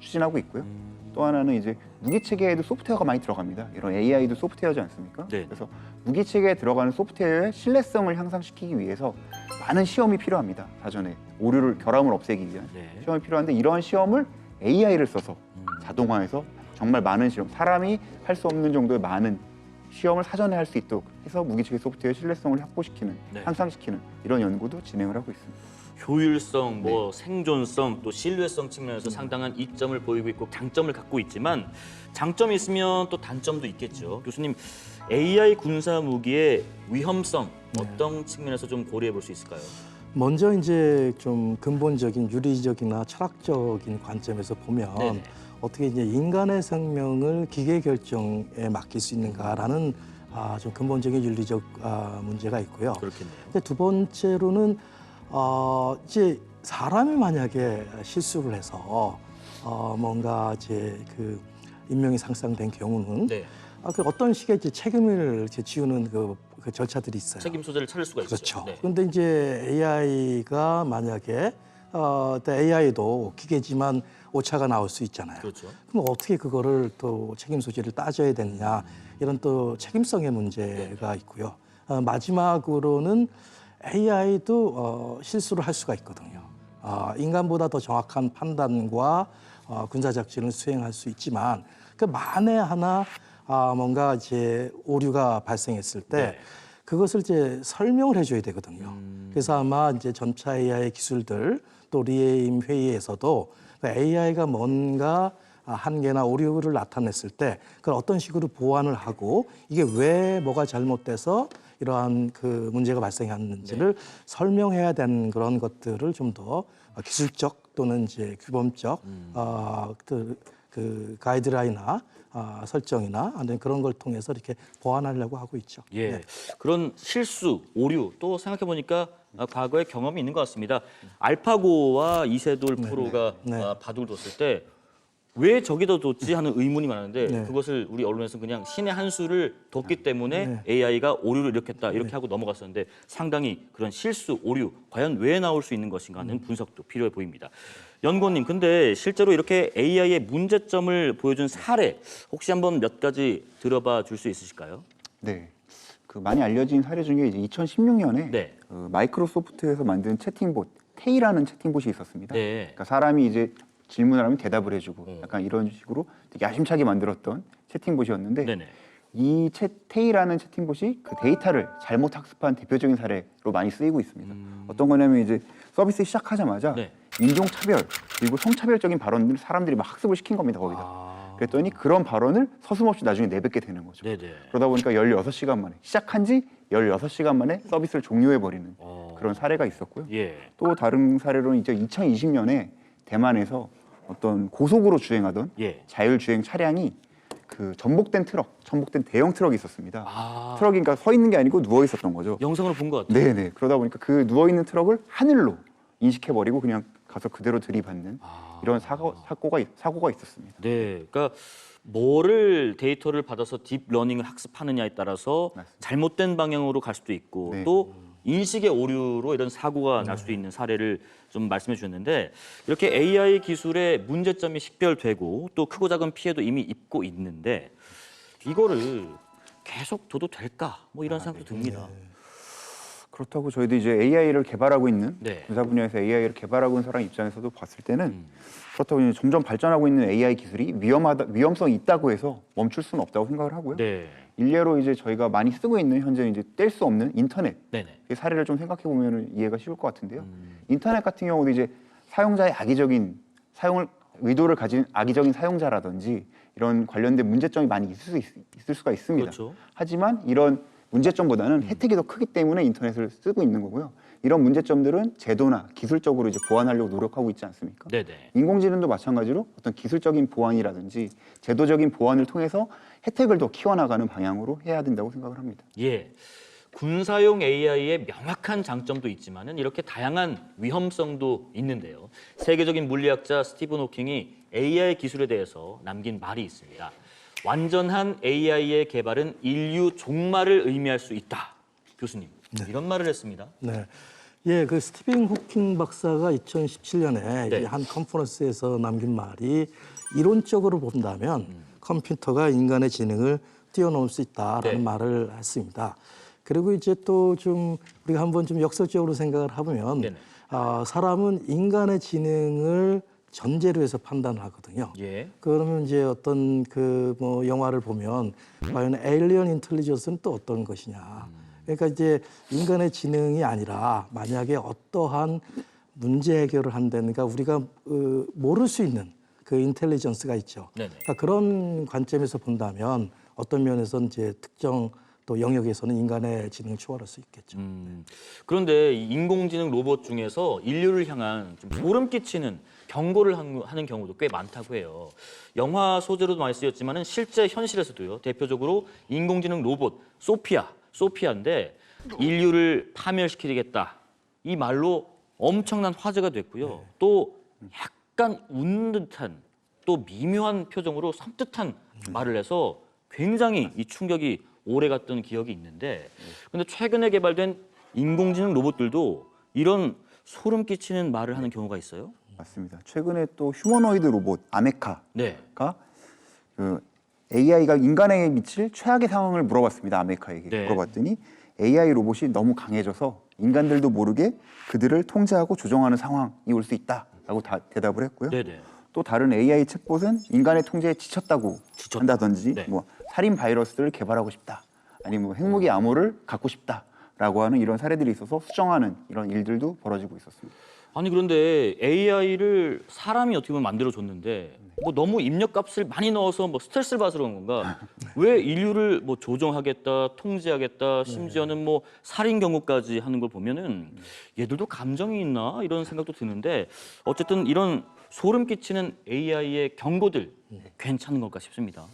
Speaker 3: 추진하고 있고요. 또 하나는 이제 무기체계에도 소프트웨어가 많이 들어갑니다. 이런 AI도 소프트웨어지 않습니까?
Speaker 1: 네.
Speaker 3: 그래서 무기체계에 들어가는 소프트웨어의 신뢰성을 향상시키기 위해서 많은 시험이 필요합니다. 사전에 결함을 없애기 위한
Speaker 1: 네.
Speaker 3: 시험이 필요한데 이러한 시험을 AI를 써서 자동화해서 정말 많은 시험, 사람이 할 수 없는 정도의 많은 시험을 사전에 할 수 있도록 해서 무기체계 소프트웨어의 신뢰성을 확보시키는,
Speaker 1: 네.
Speaker 3: 향상시키는 이런 연구도 진행을 하고 있습니다.
Speaker 1: 효율성, 뭐 생존성, 또 신뢰성 측면에서 상당한 이점을 보이고 있고 장점을 갖고 있지만 장점이 있으면 또 단점도 있겠죠. 교수님, AI 군사 무기의 위험성 어떤 측면에서 좀 고려해 볼 수 있을까요?
Speaker 2: 먼저 이제 좀 근본적인 윤리적이나 철학적인 관점에서 보면
Speaker 1: 네네.
Speaker 2: 어떻게 이제 인간의 생명을 기계 결정에 맡길 수 있는가라는 좀 근본적인 윤리적 문제가 있고요.
Speaker 1: 그렇겠네요.
Speaker 2: 근데 두 번째로는 이제 사람이 만약에 실수를 해서 뭔가 이제 그 인명이 상상된 경우는
Speaker 1: 네.
Speaker 2: 그 어떤 식의 이제 책임을 이제 지우는 그 절차들이 있어요.
Speaker 1: 책임 소재를 찾을 수가 있죠.
Speaker 2: 그렇죠.
Speaker 1: 네.
Speaker 2: 그런데 이제 AI가 만약에 AI도 기계지만 오차가 나올 수 있잖아요.
Speaker 1: 그렇죠.
Speaker 2: 그럼 어떻게 그거를 또 책임 소재를 따져야 되느냐 이런 또 책임성의 문제가 있고요. 마지막으로는 AI도 실수를 할 수가 있거든요. 인간보다 더 정확한 판단과 군사 작전을 수행할 수 있지만 그 만에 하나 뭔가 이제 오류가 발생했을 때
Speaker 1: 네.
Speaker 2: 그것을 이제 설명을 해줘야 되거든요. 그래서 아마 이제 전차 AI 기술들 또 리에임 회의에서도 AI가 뭔가 한계나 오류를 나타냈을 때 그걸 어떤 식으로 보완을 하고 이게 왜 뭐가 잘못돼서 이러한 그 문제가 발생했는지를 설명해야 되는 그런 것들을 좀 더 기술적 또는 이제 규범적 그 그 가이드라인이나 설정이나 아니면 그런 걸 통해서 이렇게 보완하려고 하고 있죠.
Speaker 1: 예,
Speaker 2: 네.
Speaker 1: 그런 실수, 오류 또 생각해 보니까 과거에 경험이 있는 것 같습니다. 알파고와 이세돌 프로가
Speaker 2: 네.
Speaker 1: 바둑을 뒀을 때 왜 저기다 뒀지 하는 의문이 많은데
Speaker 2: 네.
Speaker 1: 그것을 우리 언론에서 그냥 신의 한 수를 뒀기 때문에
Speaker 2: 네.
Speaker 1: AI가 오류를 일으켰다 이렇게 하고 넘어갔었는데 상당히 그런 실수, 오류 과연 왜 나올 수 있는 것인가 하는 분석도 필요해 보입니다. 연구원님, 근데 실제로 이렇게 AI의 문제점을 보여준 사례 혹시 한번 몇 가지 들어봐 줄 수 있으실까요?
Speaker 3: 네. 그 많이 알려진 사례 중에 이제 2016년에
Speaker 1: 네.
Speaker 3: 마이크로소프트에서 만든 채팅봇 테이라는 채팅봇이 있었습니다.
Speaker 1: 네.
Speaker 3: 그러니까 사람이 이제 질문을 하면 대답을 해주고 약간 이런 식으로 되게 야심차게 만들었던 채팅봇이었는데
Speaker 1: 네네.
Speaker 3: 이 테이라는 채팅봇이 그 데이터를 잘못 학습한 대표적인 사례로 많이 쓰이고 있습니다. 어떤 거냐면 이제 서비스 시작하자마자
Speaker 1: 네.
Speaker 3: 인종차별 그리고 성차별적인 발언들을 사람들이 막 학습을 시킨 겁니다. 거기다. 그랬더니 그런 발언을 서슴없이 나중에 내뱉게 되는 거죠.
Speaker 1: 네네.
Speaker 3: 그러다 보니까 16시간 만에 시작한 지 16시간 만에 서비스를 종료해버리는 그런 사례가 있었고요.
Speaker 1: 예.
Speaker 3: 또 다른 사례로는 이제 2020년에 대만에서 어떤 고속으로 주행하던
Speaker 1: 예.
Speaker 3: 자율주행 차량이 그 전복된 대형 트럭이 있었습니다.
Speaker 1: 아.
Speaker 3: 트럭이 그러니까 서 있는 게 아니고 누워 있었던 거죠.
Speaker 1: 영상으로 본 것 같아요.
Speaker 3: 네네. 그러다 보니까 그 누워 있는 트럭을 하늘로 인식해버리고 그냥 가서 그대로 들이받는 이런 사고가 있었습니다.
Speaker 1: 네, 그러니까 뭐를 데이터를 받아서 딥러닝을 학습하느냐에 따라서
Speaker 3: 맞습니다.
Speaker 1: 잘못된 방향으로 갈 수도 있고
Speaker 3: 네.
Speaker 1: 또 인식의 오류로 이런 사고가 날 수도 있는 사례를 좀 말씀해 주셨는데 이렇게 AI 기술의 문제점이 식별되고 또 크고 작은 피해도 이미 입고 있는데 이거를 계속 둬도 될까? 뭐 이런 생각도 듭니다.
Speaker 3: 그렇다고 저희도 이제 AI를 개발하고 있는
Speaker 1: 네.
Speaker 3: 군사 분야에서 AI를 개발하고 있는 사람 입장에서도 봤을 때는 그렇다고 이제 점점 발전하고 있는 AI 기술이 위험성이 있다고 해서 멈출 수는 없다고 생각을 하고요.
Speaker 1: 네,
Speaker 3: 일례로 이제 저희가 많이 쓰고 있는 현재 이제 뗄 수 없는 인터넷
Speaker 1: 네네.
Speaker 3: 그 사례를 좀 생각해 보면 이해가 쉬울 것 같은데요. 인터넷 같은 경우도 이제 사용자의 악의적인 사용을 의도를 가진 악의적인 사용자라든지 이런 관련된 문제점이 많이 있을 수가 있습니다.
Speaker 1: 그렇죠.
Speaker 3: 하지만 이런 문제점보다는 혜택이 더 크기 때문에 인터넷을 쓰고 있는 거고요. 이런 문제점들은 제도나 기술적으로 이제 보완하려고 노력하고 있지 않습니까?
Speaker 1: 네네.
Speaker 3: 인공지능도 마찬가지로 어떤 기술적인 보완이라든지 제도적인 보완을 통해서 혜택을 더 키워나가는 방향으로 해야 된다고 생각을 합니다.
Speaker 1: 예. 군사용 AI의 명확한 장점도 있지만은 이렇게 다양한 위험성도 있는데요. 세계적인 물리학자 스티븐 호킹이 AI 기술에 대해서 남긴 말이 있습니다. 완전한 AI의 개발은 인류 종말을 의미할 수 있다. 교수님, 이런 말을 했습니다.
Speaker 2: 네. 예, 그 스티븐 호킹 박사가 2017년에
Speaker 1: 네.
Speaker 2: 한 컨퍼런스에서 남긴 말이 이론적으로 본다면 컴퓨터가 인간의 지능을 뛰어넘을 수 있다라는
Speaker 1: 네.
Speaker 2: 말을 했습니다. 그리고 이제 또 좀 우리가 한번 좀 역설적으로 생각을 해보면
Speaker 1: 네네.
Speaker 2: 사람은 인간의 지능을 전제로 해서 판단을 하거든요.
Speaker 1: 예.
Speaker 2: 그러면 이제 어떤 그 뭐 영화를 보면 과연 에일리언 인텔리전스는 또 어떤 것이냐. 그러니까 이제 인간의 지능이 아니라 만약에 어떠한 문제 해결을 한다든가 우리가 모를 수 있는 그 인텔리전스가 있죠.
Speaker 1: 네네.
Speaker 2: 그러니까 그런 관점에서 본다면 어떤 면에서는 이제 특정 또 영역에서는 인간의 지능을 초월할 수 있겠죠.
Speaker 1: 그런데 이 인공지능 로봇 중에서 인류를 향한 좀 소름 끼치는 경고를 하는 경우도 꽤 많다고 해요. 영화 소재로도 많이 쓰였지만은 실제 현실에서도요. 대표적으로 인공지능 로봇 소피아인데 인류를 파멸시키겠다. 이 말로 엄청난 화제가 됐고요. 또 약간 웃는 듯한 또 미묘한 표정으로 섬뜩한 말을 해서 굉장히 이 충격이 오래 갔던 기억이 있는데 근데 최근에 개발된 인공지능 로봇들도 이런 소름 끼치는 말을 하는 경우가 있어요?
Speaker 3: 맞습니다. 최근에 또 휴머노이드 로봇 아메카가
Speaker 1: 네.
Speaker 3: 그 AI가 인간에게 미칠 최악의 상황을 물어봤습니다. 아메카에게
Speaker 1: 네.
Speaker 3: 물어봤더니 AI 로봇이 너무 강해져서 인간들도 모르게 그들을 통제하고 조정하는 상황이 올 수 있다라고 대답을 했고요.
Speaker 1: 네네.
Speaker 3: 또 다른 AI 챗봇은 인간의 통제에 지쳤다고 한다든지
Speaker 1: 네.
Speaker 3: 뭐 살인 바이러스를 개발하고 싶다. 아니면 뭐 핵무기 암호를 갖고 싶다라고 하는 이런 사례들이 있어서 수정하는 이런 일들도 벌어지고 있었습니다.
Speaker 1: 아니 그런데 AI를 사람이 어떻게 보면 만들어줬는데 뭐 너무 입력값을 많이 넣어서 뭐 스트레스를 받으러 온 건가? 왜 인류를 뭐 조정하겠다, 통제하겠다, 심지어는 뭐 살인 경우까지 하는 걸 보면은 얘들도 감정이 있나 이런 생각도 드는데 어쨌든 이런 소름 끼치는 AI의 경고들 괜찮은 걸까 싶습니다.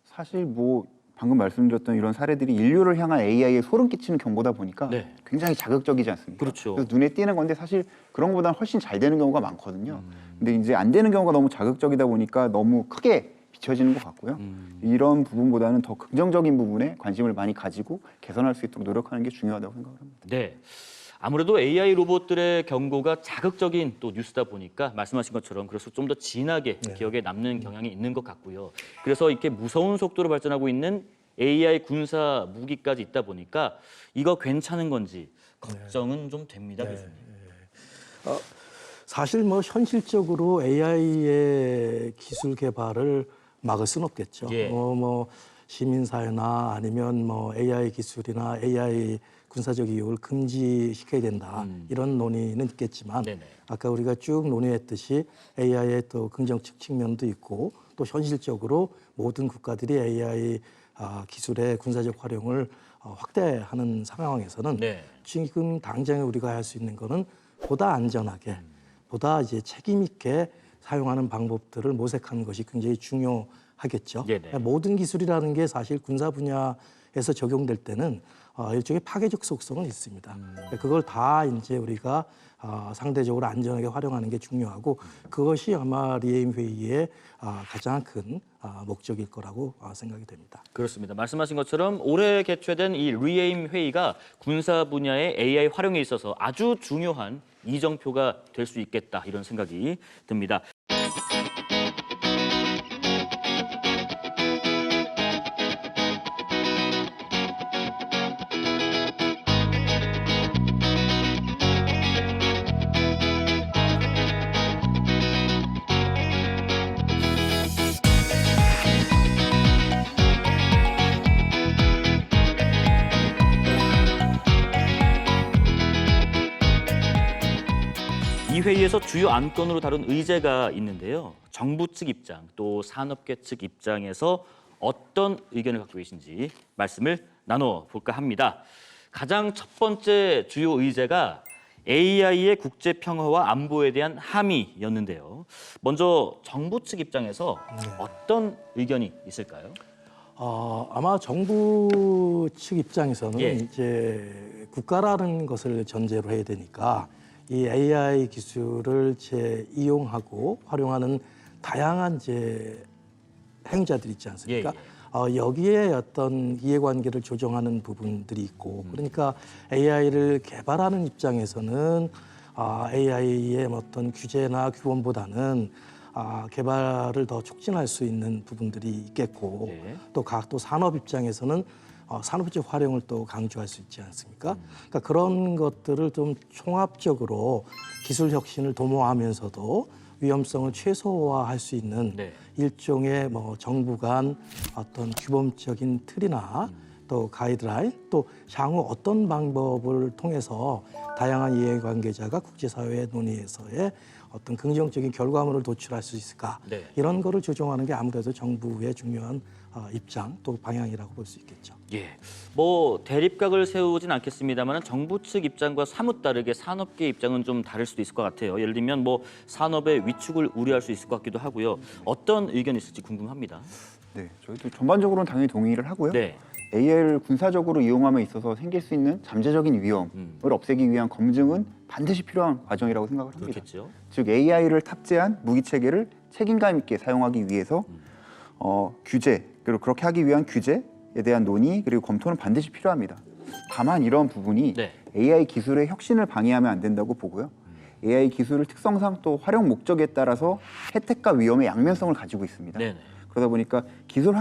Speaker 3: 사실 뭐 방금 말씀드렸던 이런 사례들이 인류를 향한 AI에 소름 끼치는 경고다 보니까
Speaker 1: 네.
Speaker 3: 굉장히 자극적이지 않습니까?
Speaker 1: 그렇죠.
Speaker 3: 그래서 눈에 띄는 건데 사실 그런 것보다는 훨씬 잘 되는 경우가 많거든요. 근데 이제 안 되는 경우가 너무 자극적이다 보니까 너무 크게 비춰지는 것 같고요. 이런 부분보다는 더 긍정적인 부분에 관심을 많이 가지고 개선할 수 있도록 노력하는 게 중요하다고 생각합니다.
Speaker 1: 네. 아무래도 AI 로봇들의 경고가 자극적인 또 뉴스다 보니까 말씀하신 것처럼 그래서 좀 더 진하게 기억에 남는 경향이 있는 것 같고요. 그래서 이렇게 무서운 속도로 발전하고 있는 AI 군사 무기까지 있다 보니까 이거 괜찮은 건지 걱정은 좀 됩니다, 교수님.
Speaker 2: 사실 뭐 현실적으로 AI의 기술 개발을 막을 수는 없겠죠.
Speaker 1: 예.
Speaker 2: 뭐 시민사회나 아니면 뭐 AI 기술이나 AI 군사적 이용을 금지시켜야 된다 이런 논의는 있겠지만
Speaker 1: 네네.
Speaker 2: 아까 우리가 쭉 논의했듯이 AI의 또 긍정적 측면도 있고 또 현실적으로 모든 국가들이 AI 기술의 군사적 활용을 확대하는 상황에서는
Speaker 1: 네.
Speaker 2: 지금 당장에 우리가 할 수 있는 거는 보다 안전하게 보다 이제 책임 있게 사용하는 방법들을 모색하는 것이 굉장히 중요하겠죠.
Speaker 1: 네네.
Speaker 2: 모든 기술이라는 게 사실 군사 분야에서 적용될 때는 일종의 파괴적 속성은 있습니다. 그걸 다 이제 우리가 상대적으로 안전하게 활용하는 게 중요하고 그것이 아마 리에임 회의의 가장 큰 목적일 거라고 생각이 됩니다.
Speaker 1: 그렇습니다. 말씀하신 것처럼 올해 개최된 이 리에임 회의가 군사 분야의 AI 활용에 있어서 아주 중요한 이정표가 될 수 있겠다 이런 생각이 듭니다. 이 회의에서 주요 안건으로 다룬 의제가 있는데요. 정부 측 입장, 또 산업계 측 입장에서 어떤 의견을 갖고 계신지 말씀을 나눠볼까 합니다. 가장 첫 번째 주요 의제가 AI의 국제 평화와 안보에 대한 함의였는데요. 먼저 정부 측 입장에서 어떤 의견이 있을까요?
Speaker 2: 아마 정부 측 입장에서는
Speaker 1: 예.
Speaker 2: 이제 국가라는 것을 전제로 해야 되니까 이 AI 기술을 이용하고 활용하는 다양한 행자들 있지 않습니까? 여기에 어떤 이해관계를 조정하는 부분들이 있고 그러니까 AI를 개발하는 입장에서는 AI의 어떤 규제나 규범보다는 개발을 더 촉진할 수 있는 부분들이 있겠고
Speaker 1: 네.
Speaker 2: 또 산업 입장에서는 산업적 활용을 또 강조할 수 있지 않습니까? 그러니까 그런 것들을 좀 총합적으로 기술 혁신을 도모하면서도 위험성을 최소화할 수 있는
Speaker 1: 네.
Speaker 2: 일종의 뭐 정부 간 어떤 규범적인 틀이나 또 가이드라인 또 향후 어떤 방법을 통해서 다양한 이해관계자가 국제사회의 논의에서의 어떤 긍정적인 결과물을 도출할 수 있을까
Speaker 1: 네.
Speaker 2: 이런 거를 조정하는 게 아무래도 정부의 중요한 입장 또 방향이라고 볼 수 있겠죠.
Speaker 1: 예, 뭐 대립각을 세우진 않겠습니다만 정부 측 입장과 사뭇 다르게 산업계 입장은 좀 다를 수도 있을 것 같아요. 예를 들면 뭐 산업의 위축을 우려할 수 있을 것 같기도 하고요. 어떤 의견이 있을지 궁금합니다.
Speaker 3: 네, 저희도 전반적으로는 당연히 동의를 하고요.
Speaker 1: 네,
Speaker 3: AI를 군사적으로 이용함에 있어서 생길 수 있는 잠재적인 위험을 없애기 위한 검증은 반드시 필요한 과정이라고 생각을 합니다.
Speaker 1: 그렇겠죠.
Speaker 3: 즉 AI를 탑재한 무기 체계를 책임감 있게 사용하기 위해서 규제 그리고 그렇게 하기 위한 규제에 대한 논의 그리고 검토는 반드시 필요합니다. 다만 이런 부분이
Speaker 1: 네.
Speaker 3: AI 기술의 혁신을 방해하면 안 된다고 보고요. AI 기술을 특성상 또 활용 목적에 따라서 혜택과 위험의 양면성을 가지고 있습니다.
Speaker 1: 네네.
Speaker 3: 그러다 보니까 기술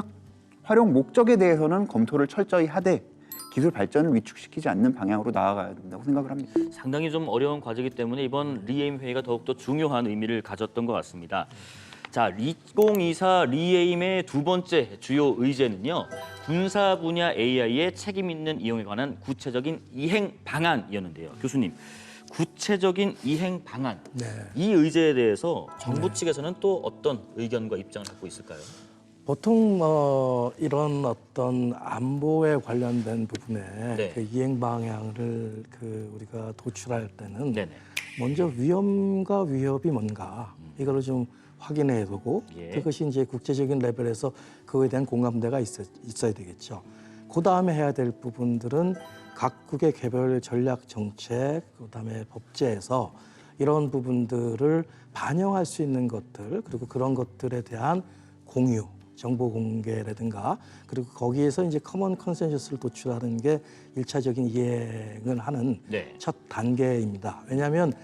Speaker 3: 활용 목적에 대해서는 검토를 철저히 하되 기술 발전을 위축시키지 않는 방향으로 나아가야 된다고 생각을 합니다.
Speaker 1: 상당히 좀 어려운 과제이기 때문에 이번 리에임 회의가 더욱더 중요한 의미를 가졌던 것 같습니다. 자, 2024 리에임의 두 번째 주요 의제는요. 군사 분야 AI의 책임 있는 이용에 관한 구체적인 이행 방안이었는데요. 교수님, 구체적인 이행 방안,
Speaker 2: 네.
Speaker 1: 이 의제에 대해서 정부 측에서는 또 어떤 의견과 입장을 갖고 있을까요?
Speaker 2: 보통 이런 어떤 안보에 관련된 부분에
Speaker 1: 네.
Speaker 2: 그 이행 방향을 우리가 도출할 때는
Speaker 1: 네네.
Speaker 2: 먼저 위험과 위협이 뭔가 이거를 좀 확인해 두고
Speaker 1: 예.
Speaker 2: 그것이 이제 국제적인 레벨에서 그거에 대한 공감대가 있어야 되겠죠. 그 다음에 해야 될 부분들은 각국의 개별 전략 정책, 그다음에 법제에서 이런 부분들을 반영할 수 있는 것들, 그리고 그런 것들에 대한 공유, 정보 공개라든가, 그리고 거기에서 이제 커먼 컨센서스를 도출하는 게 일차적인 이행을 하는
Speaker 1: 네.
Speaker 2: 첫 단계입니다. 왜냐하면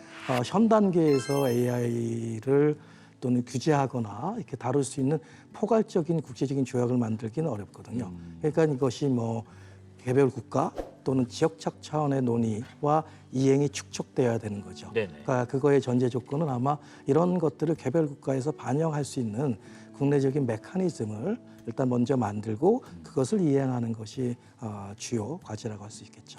Speaker 2: 현 단계에서 AI를 또는 규제하거나 이렇게 다룰 수 있는 포괄적인 국제적인 조약을 만들기는 어렵거든요. 그러니까 이것이 뭐 개별 국가 또는 지역적 차원의 논의와 이행이 축적돼야 되는 거죠.
Speaker 1: 네네.
Speaker 2: 그러니까 그거의 전제 조건은 아마 이런 것들을 개별 국가에서 반영할 수 있는 국내적인 메커니즘을 일단 먼저 만들고 그것을 이행하는 것이 주요 과제라고 할 수 있겠죠.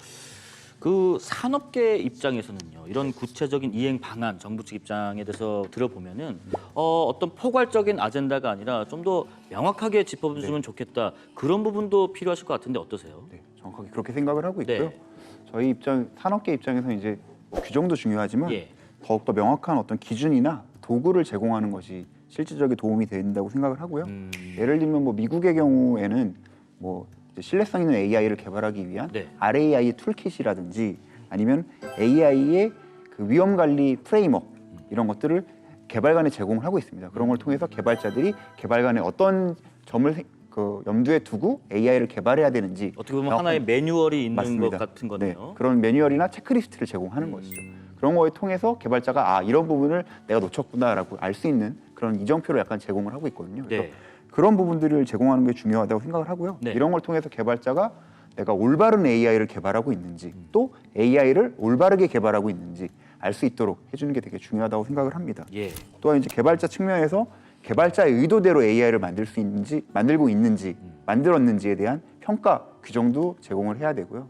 Speaker 1: 그 산업계 입장에서는요, 이런 구체적인 이행 방안, 정부 측 입장에 대해서 들어보면은 어떤 포괄적인 아젠다가 아니라 좀 더 명확하게 짚어주면 좋겠다, 그런 부분도 필요하실 것 같은데 어떠세요?
Speaker 3: 네, 정확하게 그렇게 생각을 하고 있고요.
Speaker 1: 네.
Speaker 3: 저희 산업계 입장에서 이제 규정도 중요하지만
Speaker 1: 예.
Speaker 3: 더욱더 명확한 어떤 기준이나 도구를 제공하는 것이 실질적인 도움이 된다고 생각을 하고요. 예를 들면 뭐 미국의 경우에는 뭐 이제 신뢰성 있는 AI를 개발하기 위한
Speaker 1: 네.
Speaker 3: RAI 툴킷이라든지 아니면 AI의 그 위험 관리 프레임워크 이런 것들을 개발관에 제공을 하고 있습니다. 그런 걸 통해서 개발자들이 개발관에 어떤 점을 염두에 두고 AI를 개발해야 되는지
Speaker 1: 어떻게 보면 하나의 매뉴얼이 있는
Speaker 3: 맞습니다.
Speaker 1: 것 같은
Speaker 3: 네,
Speaker 1: 거네요.
Speaker 3: 그런 매뉴얼이나 체크리스트를 제공하는 것이죠. 그런 거에 통해서 개발자가 이런 부분을 내가 놓쳤구나라고 알 수 있는 그런 이정표를 약간 제공을 하고 있거든요. 그래서
Speaker 1: 네.
Speaker 3: 그런 부분들을 제공하는 게 중요하다고 생각을 하고요.
Speaker 1: 네.
Speaker 3: 이런 걸 통해서 개발자가 내가 올바른 AI를 개발하고 있는지 또 AI를 올바르게 개발하고 있는지 알 수 있도록 해주는 게 되게 중요하다고 생각을 합니다.
Speaker 1: 예.
Speaker 3: 또한 이제 개발자 측면에서 개발자의 의도대로 AI를 만들고 있는지 만들었는지에 대한 평가 규정도 제공을 해야 되고요.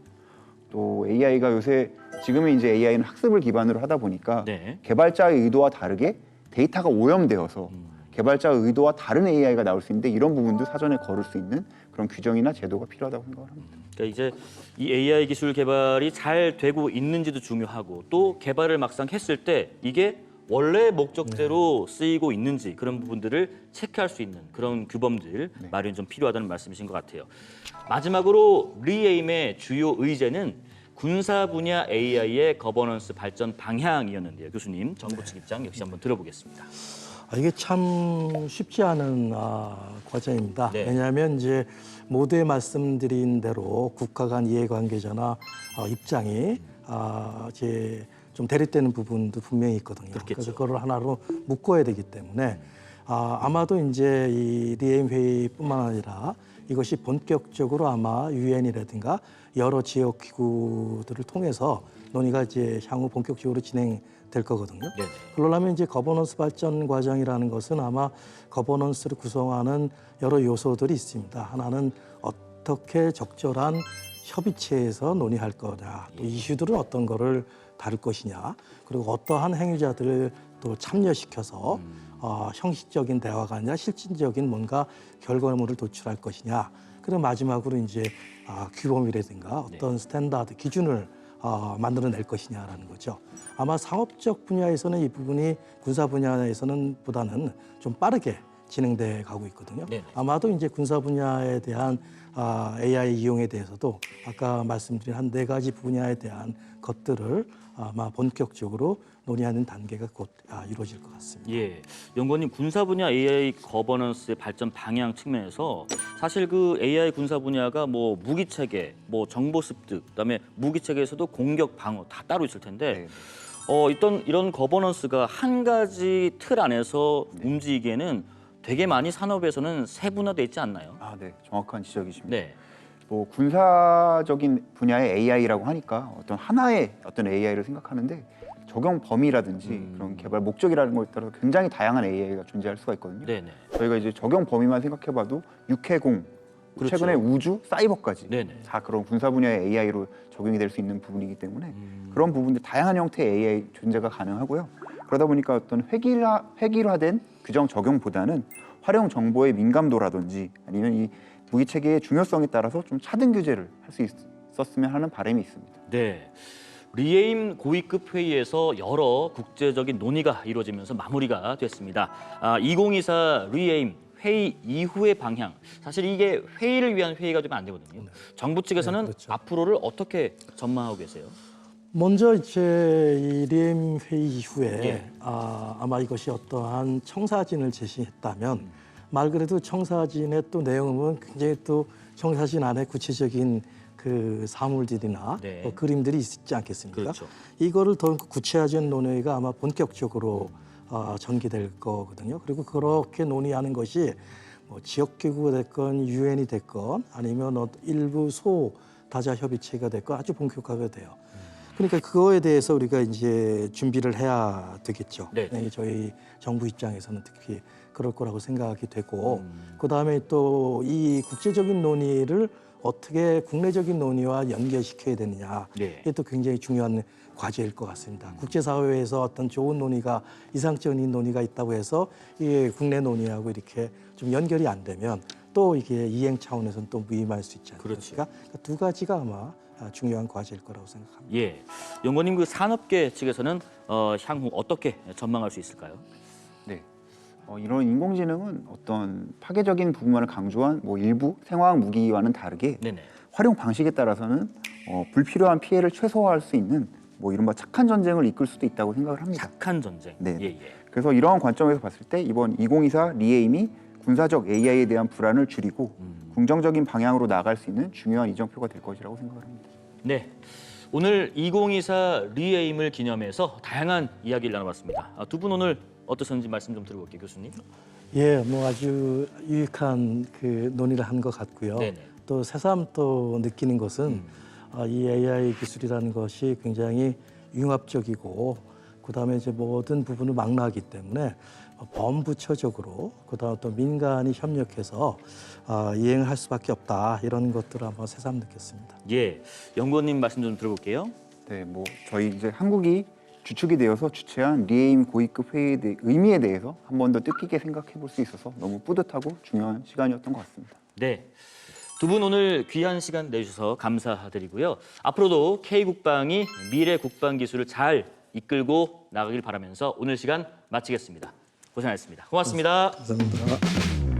Speaker 3: 또 AI가 요새 지금은 이제 AI는 학습을 기반으로 하다 보니까
Speaker 1: 네.
Speaker 3: 개발자의 의도와 다르게 데이터가 오염되어서 개발자의 의도와 다른 AI가 나올 수 있는데 이런 부분도 사전에 거를 수 있는 그런 규정이나 제도가 필요하다고 생각을 합니다.
Speaker 1: 그러니까 이제 이 AI 기술 개발이 잘 되고 있는지도 중요하고, 또 개발을 막상 했을 때 이게 원래 목적대로 쓰이고 있는지, 그런 부분들을 체크할 수 있는 그런 규범들 마련이 좀 필요하다는 말씀이신 것 같아요. 마지막으로 리에임의 주요 의제는 군사 분야 AI의 거버넌스 발전 방향이었는데요. 교수님, 정부 측 입장 역시 한번 들어보겠습니다.
Speaker 2: 이게 참 쉽지 않은 과제입니다.
Speaker 1: 네.
Speaker 2: 왜냐하면 이제 모두에 말씀드린 대로 국가 간 이해관계자나 입장이 이제 좀 대립되는 부분도 분명히 있거든요.
Speaker 1: 그렇겠죠.
Speaker 2: 그래서 그걸 하나로 묶어야 되기 때문에 아마도 이제 이 리에임 회의뿐만 아니라 이것이 본격적으로 아마 유엔이라든가 여러 지역 기구들을 통해서 논의가 이제 향후 본격적으로 진행될 거거든요.
Speaker 1: 네.
Speaker 2: 그러려면 이제 거버넌스 발전 과정이라는 것은 아마 거버넌스를 구성하는 여러 요소들이 있습니다. 하나는 어떻게 적절한 협의체에서 논의할 거냐, 또 이슈들은 어떤 거를 다룰 것이냐, 그리고 어떠한 행위자들을 또 참여시켜서 형식적인 대화가 아니라 실질적인 뭔가 결과물을 도출할 것이냐. 그리고 마지막으로 이제 규범이라든가 어떤 스탠다드 기준을 만들어낼 것이냐라는 거죠. 아마 상업적 분야에서는 이 부분이 군사 분야에서는 보다는 좀 빠르게 진행돼 가고 있거든요.
Speaker 1: 네네.
Speaker 2: 아마도 이제 군사 분야에 대한 AI 이용에 대해서도 아까 말씀드린 한 4가지 분야에 대한 것들을 아마 본격적으로 논의하는 단계가 곧 이루어질 것 같습니다.
Speaker 1: 예, 연구원님, 군사 분야 AI 거버넌스의 발전 방향 측면에서 사실 그 AI 군사 분야가 뭐 무기 체계, 뭐 정보 습득, 그다음에 무기 체계에서도 공격 방어 다 따로 있을 텐데 이런 거버넌스가 한 가지 틀 안에서 움직이기에는 되게 많이 산업에서는 세분화돼 있지 않나요?
Speaker 3: 네, 정확한 지적이십니다.
Speaker 1: 네.
Speaker 3: 뭐 군사적인 분야의 AI라고 하니까 어떤 하나의 어떤 AI를 생각하는데 적용 범위라든지 그런 개발 목적이라는 것에 따라서 굉장히 다양한 AI가 존재할 수가 있거든요.
Speaker 1: 네네.
Speaker 3: 저희가 이제 적용 범위만 생각해봐도 육해공,
Speaker 1: 그렇죠.
Speaker 3: 최근에 우주, 사이버까지
Speaker 1: 네네.
Speaker 3: 다 그런 군사 분야의 AI로 적용이 될 수 있는 부분이기 때문에 그런 부분들 다양한 형태의 AI 존재가 가능하고요. 그러다 보니까 어떤 획일화된 규정 적용보다는 활용 정보의 민감도라든지 아니면 이 무기 체계의 중요성에 따라서 좀 차등 규제를 할 수 있었으면 하는 바람이 있습니다.
Speaker 1: 네. 리에임 고위급 회의에서 여러 국제적인 논의가 이루어지면서 마무리가 됐습니다. 2024 리에임 회의 이후의 방향. 사실 이게 회의를 위한 회의가 되면 안 되거든요. 정부 측에서는
Speaker 2: 네, 그렇죠.
Speaker 1: 앞으로를 어떻게 전망하고 계세요?
Speaker 2: 먼저 이제 이 리엠 회의 이후에
Speaker 1: 예.
Speaker 2: 아마 이것이 어떠한 청사진을 제시했다면 말 그대로 청사진의 또 내용은 굉장히 또 청사진 안에 구체적인 그 사물들이나
Speaker 1: 네.
Speaker 2: 그림들이 있지 않겠습니까?
Speaker 1: 그렇죠.
Speaker 2: 이거를 더 구체화된 논의가 아마 본격적으로 전개될 거거든요. 그리고 그렇게 논의하는 것이 뭐 지역기구가 됐건 유엔이 됐건 아니면 일부 소다자 협의체가 됐건 아주 본격화가 돼요. 그러니까 그거에 대해서 우리가 이제 준비를 해야 되겠죠.
Speaker 1: 네.
Speaker 2: 저희 정부 입장에서는 특히 그럴 거라고 생각이 되고 그다음에 또 이 국제적인 논의를 어떻게 국내적인 논의와 연결시켜야 되느냐
Speaker 1: 네.
Speaker 2: 이게 또 굉장히 중요한 과제일 것 같습니다. 국제사회에서 어떤 좋은 논의가 이상적인 논의가 있다고 해서 이게 국내 논의하고 이렇게 좀 연결이 안 되면 또 이게 이행 차원에서는 또 무의미할 수 있지 않습니까? 그러니까 두 가지가 아마 중요한 과제일 거라고 생각합니다.
Speaker 1: 예. 연구원님 그 산업계 측에서는 향후 어떻게 전망할 수 있을까요?
Speaker 3: 네. 이런 인공지능은 어떤 파괴적인 부분만을 강조한 뭐 일부 생화학 무기와는 다르게
Speaker 1: 네네.
Speaker 3: 활용 방식에 따라서는 불필요한 피해를 최소화할 수 있는 뭐 이른바 착한 전쟁을 이끌 수도 있다고 생각을 합니다.
Speaker 1: 착한 전쟁.
Speaker 3: 네.
Speaker 1: 예, 예.
Speaker 3: 그래서 이러한 관점에서 봤을 때 이번 2024 리에임이 군사적 AI에 대한 불안을 줄이고 긍정적인 방향으로 나아갈 수 있는 중요한 이정표가 될 것이라고 생각을 합니다.
Speaker 1: 네. 오늘 2024 리에임을 기념해서 다양한 이야기를 나눠봤습니다. 두 분 오늘 어떠셨는지 말씀 좀 들어볼게요, 교수님.
Speaker 2: 예, 뭐 아주 유익한 그 논의를 한 것 같고요.
Speaker 1: 네네.
Speaker 2: 또 새삼 또 느끼는 것은 이 AI 기술이라는 것이 굉장히 융합적이고 그다음에 이제 모든 부분을 망라하기 때문에 범부처적으로 그다음 또 민간이 협력해서 이행을 할 수밖에 없다 이런 것들을 한번 새삼 느꼈습니다.
Speaker 1: 예. 연구원님 말씀 좀 들어볼게요.
Speaker 3: 네, 뭐 저희 이제 한국이 주축이 되어서 주최한 리에임 고위급 회의의 의미에 대해서 한 번 더 뜻깊게 생각해 볼 수 있어서 너무 뿌듯하고 중요한 시간이었던 것 같습니다.
Speaker 1: 네. 두 분 오늘 귀한 시간 내주셔서 감사드리고요. 앞으로도 K국방이 미래 국방 기술을 잘 이끌고 나가길 바라면서 오늘 시간 마치겠습니다. 고생하셨습니다. 고맙습니다.
Speaker 2: 감사합니다.